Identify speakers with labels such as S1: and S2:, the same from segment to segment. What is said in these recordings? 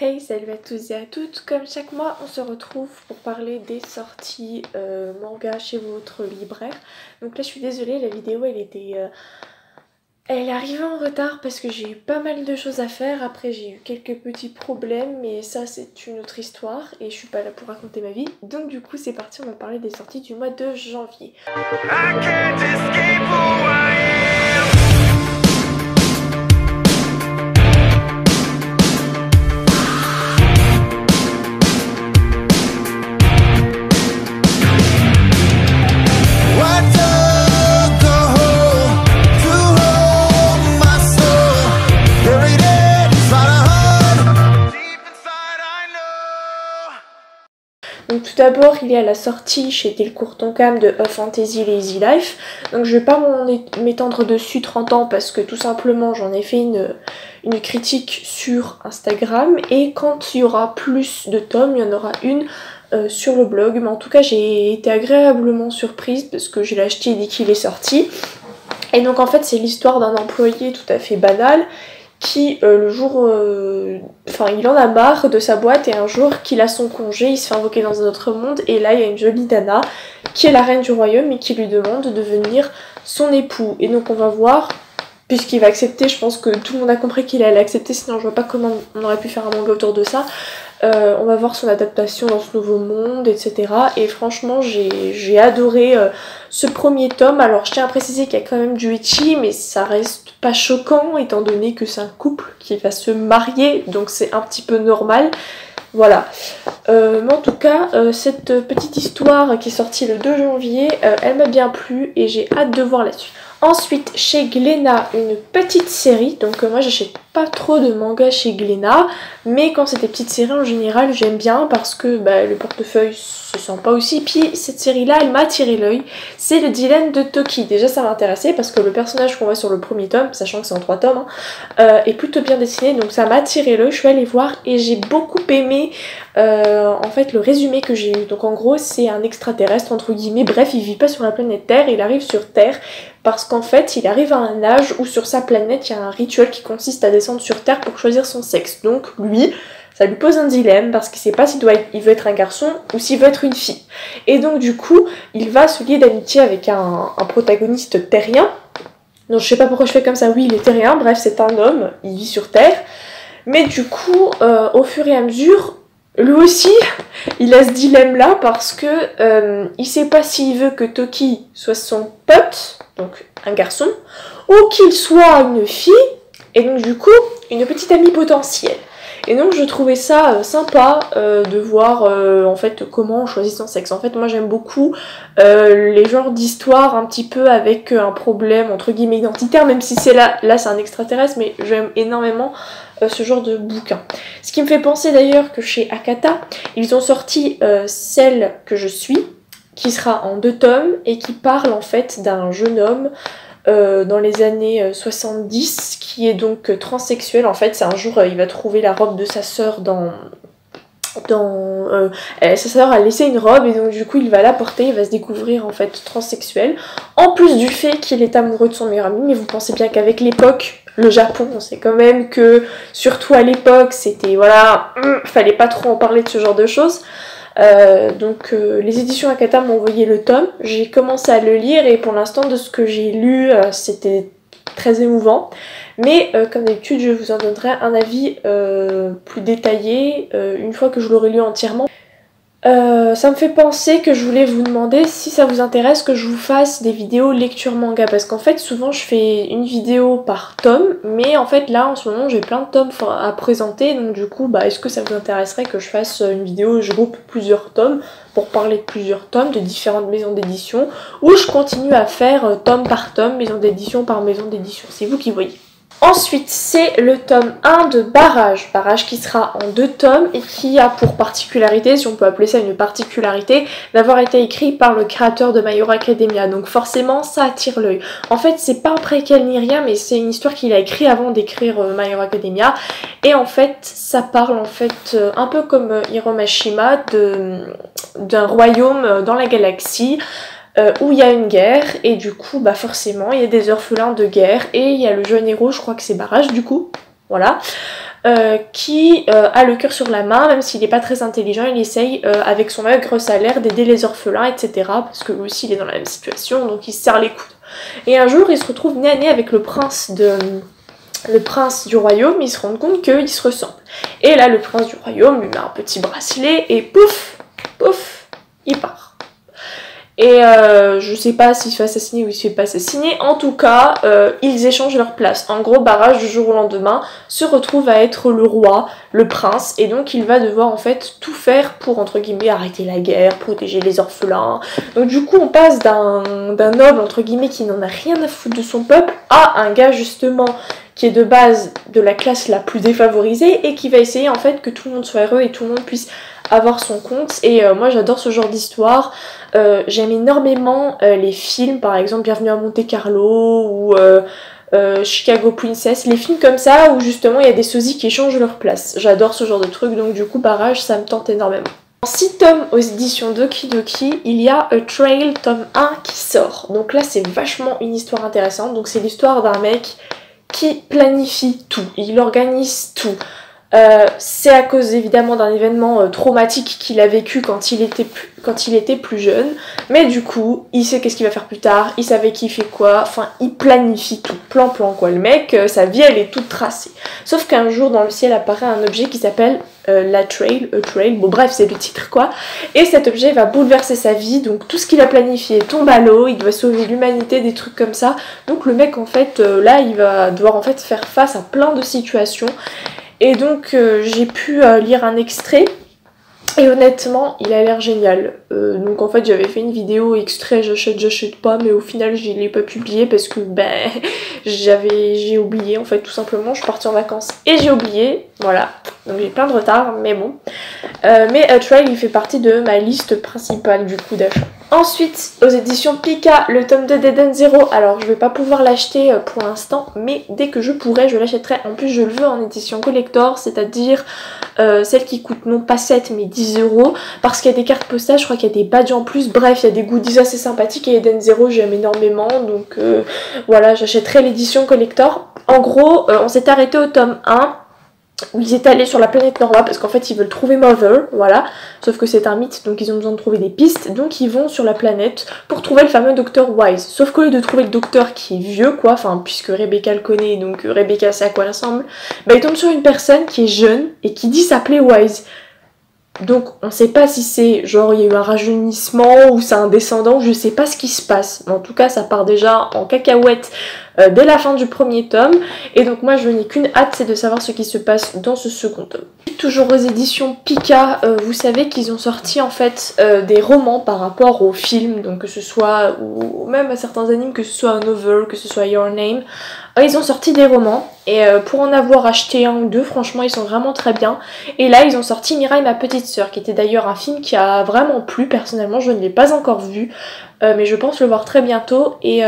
S1: Hey, salut à tous et à toutes. Comme chaque mois, on se retrouve pour parler des sorties manga chez votre libraire. Donc là, je suis désolée, la vidéo, elle est arrivée en retard parce que j'ai eu pas mal de choses à faire. Après, j'ai eu quelques petits problèmes, mais ça, c'est une autre histoire et je suis pas là pour raconter ma vie. Donc du coup, c'est parti, on va parler des sorties du mois de janvier. Donc tout d'abord, il y a la sortie chez Delcourt Tonkam de Fantasy Lazy Life. Donc je vais pas m'étendre dessus 30 ans parce que tout simplement j'en ai fait une critique sur Instagram. Et quand il y aura plus de tomes, il y en aura une sur le blog. Mais en tout cas j'ai été agréablement surprise parce que je l'ai acheté dès qu'il est sorti. Et donc en fait c'est l'histoire d'un employé tout à fait banal qui le jour, il en a marre de sa boîte et un jour qu'il a son congé, il se fait invoquer dans un autre monde et là il y a une jolie Dana qui est la reine du royaume et qui lui demande de devenir son époux. Et donc on va voir, puisqu'il va accepter, je pense que tout le monde a compris qu'il allait accepter, sinon je vois pas comment on aurait pu faire un manga autour de ça. On va voir son adaptation dans ce nouveau monde, etc. Et franchement, j'ai adoré ce premier tome. Alors, je tiens à préciser qu'il y a quand même du ecchi, mais ça reste pas choquant, étant donné que c'est un couple qui va se marier, donc c'est un petit peu normal. Voilà. Mais en tout cas, cette petite histoire qui est sortie le 2 janvier, elle m'a bien plu et j'ai hâte de voir la suite. Ensuite, chez Glénat, une petite série. Donc moi, j'achète pas trop de mangas chez Glénat, mais quand c'est des petites séries en général, j'aime bien parce que le portefeuille se sent pas aussi. Puis cette série-là, elle m'a attiré l'œil. C'est le dilemme de Toki. Déjà, ça m'a intéressé parce que le personnage qu'on voit sur le premier tome, sachant que c'est en 3 tomes, est plutôt bien dessiné. Donc ça m'a attiré l'œil. Je suis allée voir et j'ai beaucoup aimé en fait le résumé que j'ai eu. Donc en gros, c'est un extraterrestre entre guillemets. Bref, il vit pas sur la planète Terre, il arrive sur Terre. Parce qu'en fait, il arrive à un âge où sur sa planète, il y a un rituel qui consiste à descendre sur Terre pour choisir son sexe. Donc lui, ça lui pose un dilemme parce qu'il sait pas s'il veut être un garçon ou s'il veut être une fille. Et donc du coup, il va se lier d'amitié avec un protagoniste terrien. Donc je sais pas pourquoi je fais comme ça, oui il est terrien, bref c'est un homme, il vit sur Terre. Mais du coup, au fur et à mesure, lui aussi, il a ce dilemme-là parce que il sait pas s'il veut que Toki soit son pote, donc un garçon, ou qu'il soit une fille, et donc du coup, une petite amie potentielle. Et donc je trouvais ça sympa de voir en fait comment on choisit son sexe. En fait moi j'aime beaucoup les genres d'histoires un petit peu avec un problème entre guillemets identitaire, même si c'est là c'est un extraterrestre, mais j'aime énormément ce genre de bouquin. Ce qui me fait penser d'ailleurs que chez Akata, ils ont sorti Celle que je suis, qui sera en 2 tomes et qui parle en fait d'un jeune homme dans les années 70 qui est donc transsexuel. En fait c'est un jour il va trouver la robe de sa sœur sa sœur a laissé une robe et donc du coup il va la porter, il va se découvrir en fait transsexuel, en plus du fait qu'il est amoureux de son meilleur ami. Mais vous pensez bien qu'avec l'époque, le Japon, on sait quand même que surtout à l'époque c'était voilà, fallait pas trop en parler de ce genre de choses. Donc les éditions Akata m'ont envoyé le tome, j'ai commencé à le lire et pour l'instant de ce que j'ai lu c'était très émouvant. Mais comme d'habitude je vous en donnerai un avis plus détaillé une fois que je l'aurai lu entièrement. Ça me fait penser que je voulais vous demander si ça vous intéresse que je vous fasse des vidéos lecture manga, parce qu'en fait souvent je fais une vidéo par tome, mais en fait là en ce moment j'ai plein de tomes à présenter, donc du coup est-ce que ça vous intéresserait que je fasse une vidéo où je groupe plusieurs tomes pour parler de plusieurs tomes de différentes maisons d'édition, ou je continue à faire tome par tome, maison d'édition par maison d'édition, c'est vous qui voyez. Ensuite, c'est le tome 1 de Barrage. Barrage qui sera en 2 tomes et qui a pour particularité, si on peut appeler ça une particularité, d'avoir été écrit par le créateur de My Hero Academia. Donc forcément, ça attire l'œil. En fait, c'est pas un préquel ni rien, mais c'est une histoire qu'il a écrit avant d'écrire My Hero Academia. Et en fait, ça parle en fait un peu comme Hiromashima d'un royaume dans la galaxie. Où il y a une guerre et du coup forcément il y a des orphelins de guerre et il y a le jeune héros, je crois que c'est Barrage du coup, voilà. qui a le cœur sur la main, même s'il n'est pas très intelligent, il essaye avec son maigre salaire d'aider les orphelins, etc. Parce que lui aussi il est dans la même situation, donc il se serre les coudes. Et un jour il se retrouve nez à nez avec le prince du royaume, il se rend compte qu'ils se ressemblent. Et là le prince du royaume lui met un petit bracelet et pouf, pouf, il part. Et je sais pas s'il se fait assassiner ou il se fait pas assassiner, en tout cas, ils échangent leur place. En gros, Barrage, du jour au lendemain, se retrouve à être le roi, le prince, et donc il va devoir en fait tout faire pour, entre guillemets, arrêter la guerre, protéger les orphelins. Donc du coup, on passe d'un noble, entre guillemets, qui n'en a rien à foutre de son peuple, à un gars, justement, qui est de base de la classe la plus défavorisée, et qui va essayer en fait que tout le monde soit heureux et tout le monde puisse avoir son compte. Et moi j'adore ce genre d'histoire. J'aime énormément les films, par exemple Bienvenue à Monte Carlo ou Chicago Princess, les films comme ça où justement il y a des sosies qui échangent leur place. J'adore ce genre de truc, donc du coup Barrage ça me tente énormément. En 6 tomes aux éditions Doki Doki, il y a A Trail tome 1 qui sort. Donc là c'est vachement une histoire intéressante. Donc c'est l'histoire d'un mec qui planifie tout, il organise tout. C'est à cause évidemment d'un événement traumatique qu'il a vécu quand il était plus jeune, mais du coup il sait qu'est-ce qu'il va faire plus tard, il savait qui fait quoi, enfin il planifie tout, plan quoi, le mec, sa vie elle est toute tracée. Sauf qu'un jour dans le ciel apparaît un objet qui s'appelle A Trail, bon bref c'est le titre quoi, et cet objet va bouleverser sa vie, donc tout ce qu'il a planifié tombe à l'eau, il doit sauver l'humanité, des trucs comme ça, donc le mec en fait là il va devoir en fait faire face à plein de situations. Et donc j'ai pu lire un extrait et honnêtement il a l'air génial. Donc en fait j'avais fait une vidéo extrait j'achète pas, mais au final je l'ai pas publié parce que ben j'ai oublié en fait tout simplement, je suis partie en vacances et j'ai oublié, voilà, donc j'ai plein de retard mais bon. Mais A Trail il fait partie de ma liste principale du coup d'achat. Ensuite, aux éditions Pika, le tome 2 d'Eden Zero. Alors, je vais pas pouvoir l'acheter pour l'instant, mais dès que je pourrai, je l'achèterai. En plus, je le veux en édition collector, c'est-à-dire celle qui coûte non pas 7 mais 10 €, parce qu'il y a des cartes postales, je crois qu'il y a des badges en plus. Bref, il y a des goodies assez sympathiques et Eden Zero, j'aime énormément. Donc voilà, j'achèterai l'édition collector. En gros, on s'est arrêté au tome 1. Où ils étaient allés sur la planète Norva parce qu'en fait ils veulent trouver Mother, voilà, sauf que c'est un mythe donc ils ont besoin de trouver des pistes, donc ils vont sur la planète pour trouver le fameux docteur Wise, sauf qu'au lieu de trouver le docteur qui est vieux quoi, enfin puisque Rebecca le connaît donc Rebecca sait à quoi elle ressemble, bah ils tombent sur une personne qui est jeune et qui dit s'appeler Wise. Donc on sait pas si c'est genre il y a eu un rajeunissement ou c'est un descendant, je sais pas ce qui se passe, mais en tout cas ça part déjà en cacahuète dès la fin du premier tome, et donc moi je n'ai qu'une hâte, c'est de savoir ce qui se passe dans ce second tome. Toujours aux éditions Pika, vous savez qu'ils ont sorti en fait des romans par rapport aux films, donc que ce soit, ou même à certains animes, que ce soit un novel, que ce soit Your Name, ils ont sorti des romans, et pour en avoir acheté un ou deux, franchement ils sont vraiment très bien, et là ils ont sorti Mirai ma petite sœur, qui était d'ailleurs un film qui a vraiment plu, personnellement je ne l'ai pas encore vu, mais je pense le voir très bientôt, et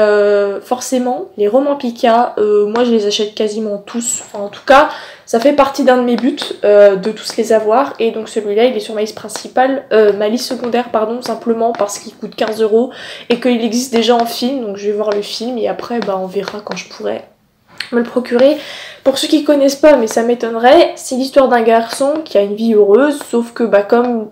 S1: forcément les romans Pika, moi je les achète quasiment tous, enfin en tout cas ça fait partie d'un de mes buts de tous les avoir, et donc celui-là il est sur ma liste principale, ma liste secondaire pardon, simplement parce qu'il coûte 15 € et qu'il existe déjà en film, donc je vais voir le film et après bah on verra quand je pourrai me le procurer. Pour ceux qui connaissent pas, mais ça m'étonnerait, c'est l'histoire d'un garçon qui a une vie heureuse, sauf que bah comme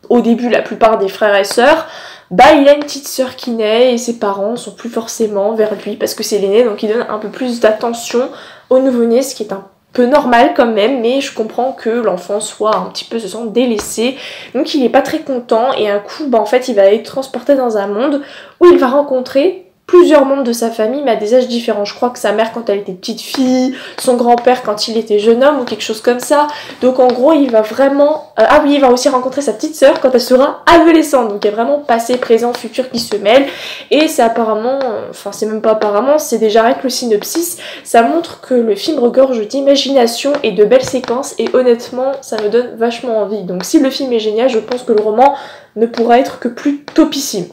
S1: au début la plupart des frères et sœurs, bah il a une petite sœur qui naît et ses parents sont plus forcément vers lui parce que c'est l'aîné, donc il donne un peu plus d'attention au nouveau-né, ce qui est un peu normal quand même, mais je comprends que l'enfant soit un petit peu se sente délaissé, donc il est pas très content, et un coup bah en fait il va être transporté dans un monde où il va rencontrer plusieurs membres de sa famille mais à des âges différents. Je crois que sa mère quand elle était petite fille, son grand-père quand il était jeune homme ou quelque chose comme ça. Donc en gros il va vraiment... ah oui, il va aussi rencontrer sa petite sœur quand elle sera adolescente. Donc il y a vraiment passé, présent, futur qui se mêlent. Et c'est apparemment... Enfin c'est même pas apparemment, c'est déjà rien que le synopsis. Ça montre que le film regorge d'imagination et de belles séquences. Et honnêtement ça me donne vachement envie. Donc si le film est génial, je pense que le roman ne pourra être que plus topissime.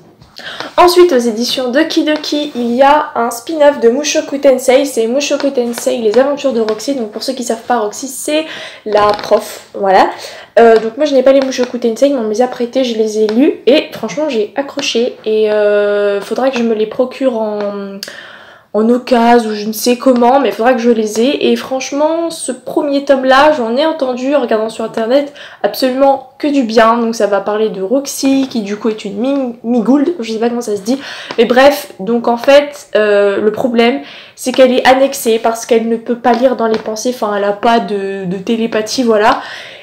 S1: Ensuite, aux éditions Doki Doki, il y a un spin-off de Mushoku Tensei, c'est Mushoku Tensei, les aventures de Roxy. Donc pour ceux qui savent pas, Roxy c'est la prof, voilà. Donc moi je n'ai pas les Mushoku Tensei, mais on me les a prêtés, je les ai lus et franchement j'ai accroché, et faudra que je me les procure en occasion ou je ne sais comment, mais il faudra que je les ai. Et franchement, ce premier tome-là, j'en ai entendu en regardant sur internet absolument que du bien. Donc ça va parler de Roxy, qui du coup est une Migould, je sais pas comment ça se dit. Mais bref, donc en fait, le problème, c'est qu'elle est annexée parce qu'elle ne peut pas lire dans les pensées, enfin elle a pas de télépathie, voilà.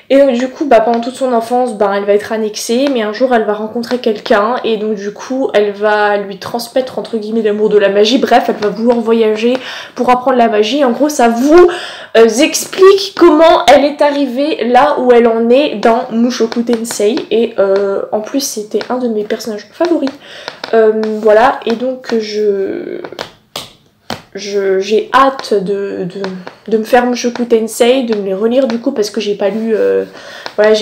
S1: Et donc du coup, pendant toute son enfance, elle va être annexée, mais un jour elle va rencontrer quelqu'un, et donc du coup, elle va lui transmettre entre guillemets l'amour de la magie. Bref, elle va vouloir voyager pour apprendre la magie. En gros, ça vous explique comment elle est arrivée là où elle en est dans Mushoku Tensei, et en plus c'était un de mes personnages favoris. Voilà, et donc j'ai hâte de me faire Mushoku Tensei, de me les relire du coup parce que j'ai pas lu, voilà,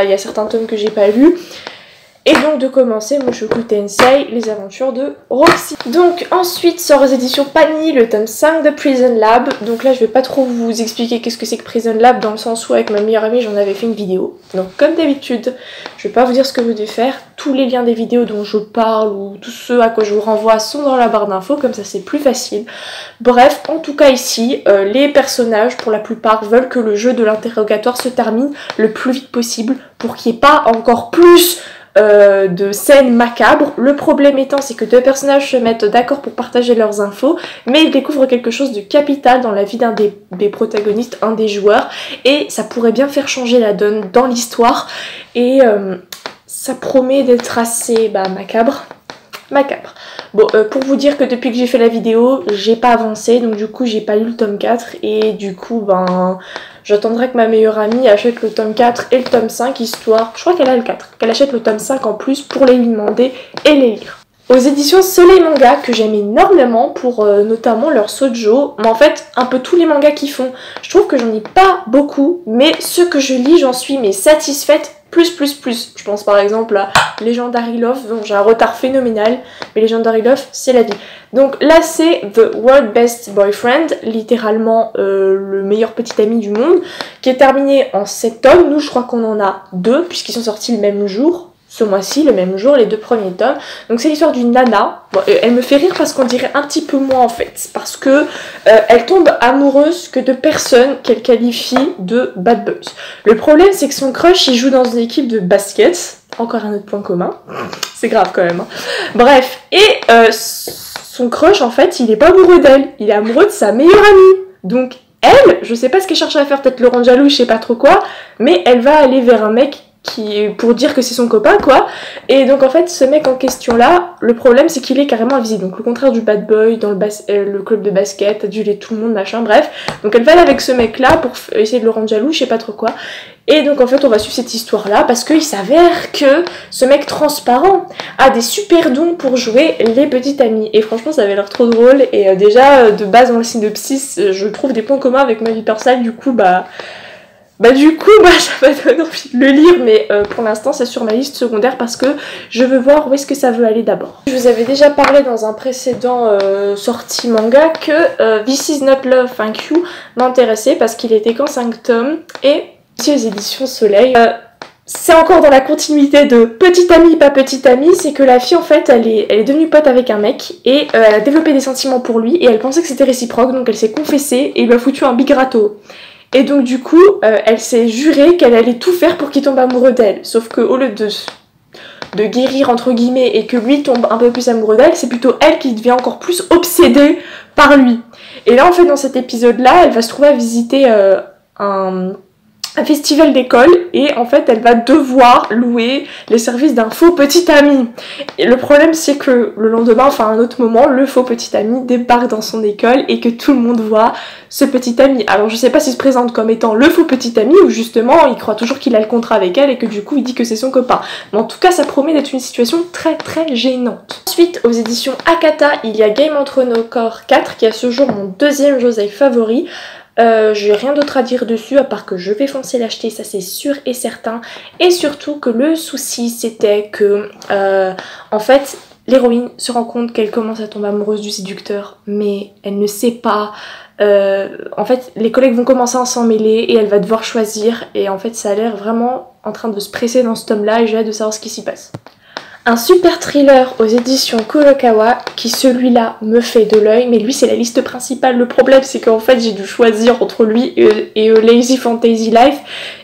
S1: il y a certains tomes que j'ai pas lus. Et donc de commencer Mushoku Tensei, les aventures de Roxy. Donc ensuite sort aux éditions Panini le tome 5 de Prison Lab. Donc là je vais pas trop vous expliquer qu'est-ce que c'est que Prison Lab, dans le sens où avec ma meilleure amie j'en avais fait une vidéo. Donc comme d'habitude, je vais pas vous dire ce que vous devez faire. Tous les liens des vidéos dont je parle ou tous ceux à quoi je vous renvoie sont dans la barre d'infos, comme ça c'est plus facile. Bref, en tout cas ici, les personnages pour la plupart veulent que le jeu de l'interrogatoire se termine le plus vite possible pour qu'il n'y ait pas encore plus de scènes macabres. Le problème étant, c'est que deux personnages se mettent d'accord pour partager leurs infos, mais ils découvrent quelque chose de capital dans la vie d'un des protagonistes, un des joueurs, et ça pourrait bien faire changer la donne dans l'histoire, et ça promet d'être assez macabre. Bon, pour vous dire que depuis que j'ai fait la vidéo, j'ai pas avancé, donc du coup j'ai pas lu le tome 4, et du coup j'attendrai que ma meilleure amie achète le tome 4 et le tome 5, histoire, je crois qu'elle a le 4, qu'elle achète le tome 5 en plus pour les lui demander et les lire. Aux éditions Soleil Manga, que j'aime énormément pour notamment leur shoujo, mais en fait un peu tous les mangas qu'ils font. Je trouve que j'en ai pas beaucoup, mais ceux que je lis j'en suis satisfaite plus. Je pense par exemple à Legendary Love, dont j'ai un retard phénoménal, mais Legendary Love c'est la vie. Donc là c'est The World Best Boyfriend, littéralement le meilleur petit ami du monde, qui est terminé en 7 tomes. Nous je crois qu'on en a 2 puisqu'ils sont sortis le même jour. Ce mois-ci, le même jour, les 2 premiers tomes. Donc c'est l'histoire d'une nana. Bon, elle me fait rire parce qu'on dirait un petit peu moi en fait. Parce que elle tombe amoureuse que de personnes qu'elle qualifie de bad boys. Le problème c'est que son crush il joue dans une équipe de basket. Encore un autre point commun. C'est grave quand même. Hein. Bref, et son crush en fait il est pas amoureux d'elle. Il est amoureux de sa meilleure amie. Donc elle, je sais pas ce qu'elle cherche à faire, peut-être le rendre jaloux, je sais pas trop quoi. Mais elle va aller vers un mec pour dire que c'est son copain quoi, et donc en fait ce mec en question là, le problème c'est qu'il est carrément invisible, donc le contraire du bad boy dans le club de basket, aduler tout le monde machin, bref, donc elle va aller avec ce mec là pour essayer de le rendre jaloux, je sais pas trop quoi, et donc en fait on va suivre cette histoire là parce qu'il s'avère que ce mec transparent a des super dons pour jouer les petites amies, et franchement ça avait l'air trop drôle, et déjà de base dans le synopsis je trouve des points communs avec ma vie personnelle, du coup ça m'a donné envie de le lire, mais pour l'instant c'est sur ma liste secondaire parce que je veux voir où est-ce que ça veut aller d'abord. Je vous avais déjà parlé dans un précédent sortie manga que This Is Not Love Thank You m'intéressait parce qu'il était qu'en 5 tomes, et ici aux éditions Soleil. C'est encore dans la continuité de petite amie, pas petite amie, c'est que la fille en fait elle est devenue pote avec un mec, et elle a développé des sentiments pour lui, et elle pensait que c'était réciproque, donc elle s'est confessée et il lui a foutu un big râteau. Et donc du coup, elle s'est jurée qu'elle allait tout faire pour qu'il tombe amoureux d'elle. Sauf qu'au lieu de guérir entre guillemets et que lui tombe un peu plus amoureux d'elle, c'est plutôt elle qui devient encore plus obsédée par lui. Et là en fait dans cet épisode-là, elle va se trouver à visiter un festival d'école, et en fait elle va devoir louer les services d'un faux petit ami. Et le problème c'est que le lendemain, enfin à un autre moment, le faux petit ami débarque dans son école et que tout le monde voit ce petit ami. Alors je sais pas s'il se présente comme étant le faux petit ami ou justement il croit toujours qu'il a le contrat avec elle et que du coup il dit que c'est son copain. Mais en tout cas ça promet d'être une situation très gênante. Ensuite aux éditions Akata, il y a Game of Thrones Core 4 qui est à ce jour mon deuxième josei favori. J'ai rien d'autre à dire dessus à part que je vais foncer l'acheter, ça c'est sûr et certain, et surtout que le souci c'était que en fait l'héroïne se rend compte qu'elle commence à tomber amoureuse du séducteur, mais elle ne sait pas, en fait les collègues vont commencer à s'en mêler et elle va devoir choisir, et en fait ça a l'air vraiment en train de se presser dans ce tome là et j'ai hâte de savoir ce qui s'y passe. Un super thriller aux éditions Kurokawa qui celui-là me fait de l'œil, mais lui c'est la liste principale. Le problème c'est qu'en fait j'ai dû choisir entre lui et Lazy Fantasy Life,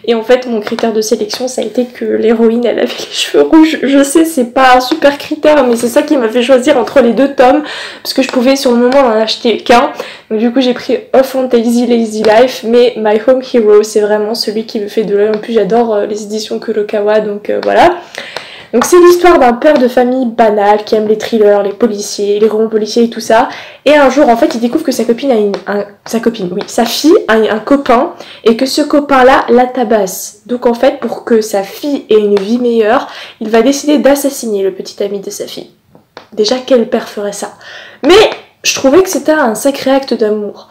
S1: et en fait mon critère de sélection ça a été que l'héroïne elle avait les cheveux rouges. Je sais c'est pas un super critère, mais c'est ça qui m'a fait choisir entre les deux tomes, parce que je pouvais sur le moment en acheter qu'un. Donc du coup j'ai pris Off Fantasy Lazy Life, mais My Home Hero c'est vraiment celui qui me fait de l'œil. En plus j'adore les éditions Kurokawa, donc voilà. Donc c'est l'histoire d'un père de famille banal qui aime les thrillers, les policiers, les romans policiers et tout ça. Et un jour en fait il découvre que sa copine a sa fille a un copain, et que ce copain-là la tabasse. Donc en fait pour que sa fille ait une vie meilleure, il va décider d'assassiner le petit ami de sa fille. Déjà quel père ferait ça? Mais je trouvais que c'était un sacré acte d'amour.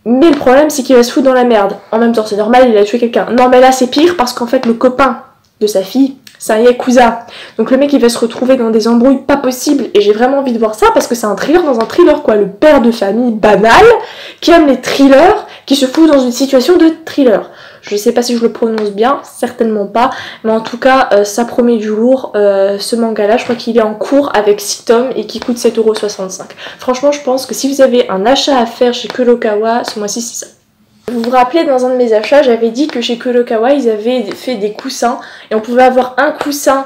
S1: Mais le problème c'est qu'il va se foutre dans la merde. En même temps c'est normal, il a tué quelqu'un. Non mais là c'est pire parce qu'en fait le copain de sa fille, c'est un yakuza. Donc le mec il va se retrouver dans des embrouilles pas possibles, et j'ai vraiment envie de voir ça parce que c'est un thriller dans un thriller quoi. Le père de famille banal qui aime les thrillers, qui se fout dans une situation de thriller. Je sais pas si je le prononce bien, certainement pas, mais en tout cas ça promet du lourd. Ce manga là je crois qu'il est en cours avec 6 tomes et qui coûte 7,65€. Franchement je pense que si vous avez un achat à faire chez Kurokawa ce mois-ci c'est ça. Vous vous rappelez, dans un de mes achats, j'avais dit que chez Kurokawa, ils avaient fait des coussins et on pouvait avoir un coussin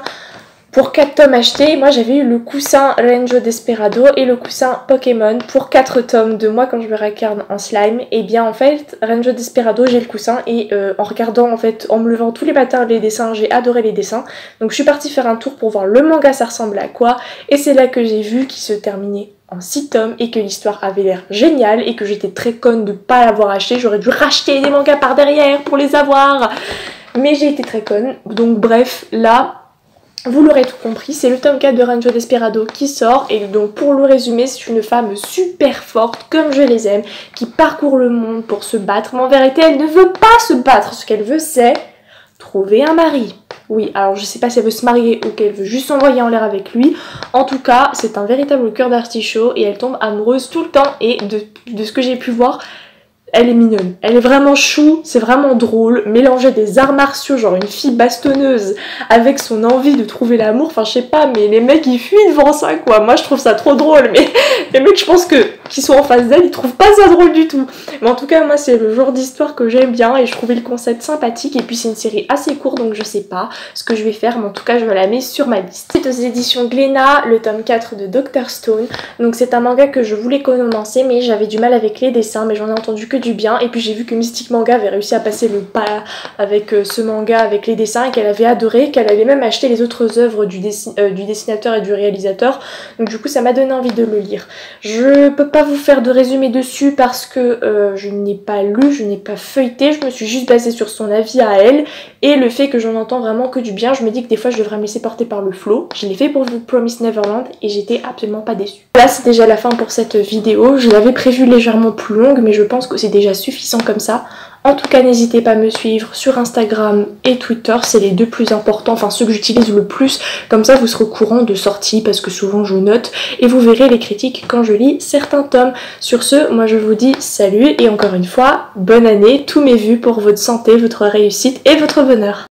S1: pour 4 tomes achetés. Moi, j'avais eu le coussin Renjo Desperado et le coussin Pokémon pour 4 tomes de moi quand je me regarde en slime. Et bien, en fait, Renjo Desperado, j'ai le coussin, et en regardant, en fait, en me levant tous les matins les dessins, j'ai adoré les dessins. Donc, je suis partie faire un tour pour voir le manga, ça ressemble à quoi. Et c'est là que j'ai vu qu'il se terminait en 6 tomes et que l'histoire avait l'air géniale, et que j'étais très conne de pas l'avoir acheté. J'aurais dû racheter des mangas par derrière pour les avoir, mais j'ai été très conne. Donc bref, là vous l'aurez tout compris, c'est le tome 4 de Renjo Desperado qui sort, et donc pour le résumer, c'est une femme super forte, comme je les aime, qui parcourt le monde pour se battre, mais en vérité elle ne veut pas se battre, ce qu'elle veut c'est trouver un mari. Oui, alors je sais pas si elle veut se marier ou qu'elle veut juste s'envoyer en l'air avec lui. En tout cas, c'est un véritable cœur d'artichaut, et elle tombe amoureuse tout le temps, et de ce que j'ai pu voir, elle est mignonne. Elle est vraiment chou, c'est vraiment drôle. Mélanger des arts martiaux, genre une fille bastonneuse, avec son envie de trouver l'amour, enfin je sais pas, mais les mecs ils fuient devant ça quoi. Moi je trouve ça trop drôle, mais les mecs je pense que qu'ils sont en face d'elle, ils trouvent pas ça drôle du tout. Mais en tout cas moi c'est le genre d'histoire que j'aime bien, et je trouvais le concept sympathique, et puis c'est une série assez courte donc je sais pas ce que je vais faire, mais en tout cas je vais la mettre sur ma liste. C'est aux éditions Glénat, le tome 4 de Dr Stone. Donc c'est un manga que je voulais commencer, mais j'avais du mal avec les dessins, mais j'en ai entendu que du bien, et puis j'ai vu que Mystic Manga avait réussi à passer le pas avec ce manga, avec les dessins, et qu'elle avait adoré, qu'elle avait même acheté les autres œuvres du dessinateur et du réalisateur, donc du coup ça m'a donné envie de le lire. Je peux pas vous faire de résumé dessus parce que je n'ai pas lu, je n'ai pas feuilleté, je me suis juste basée sur son avis à elle, et le fait que j'en entends vraiment que du bien, je me dis que des fois je devrais me laisser porter par le flow. Je l'ai fait pour The Promised Neverland et j'étais absolument pas déçue. Là c'est déjà la fin pour cette vidéo, je l'avais prévue légèrement plus longue, mais je pense que c'est déjà suffisant comme ça. En tout cas n'hésitez pas à me suivre sur Instagram et Twitter, c'est les deux plus importants, enfin ceux que j'utilise le plus, comme ça vous serez au courant de sorties parce que souvent je note, et vous verrez les critiques quand je lis certains tomes. Sur ce, moi je vous dis salut, et encore une fois, bonne année, tous mes vœux pour votre santé, votre réussite et votre bonheur.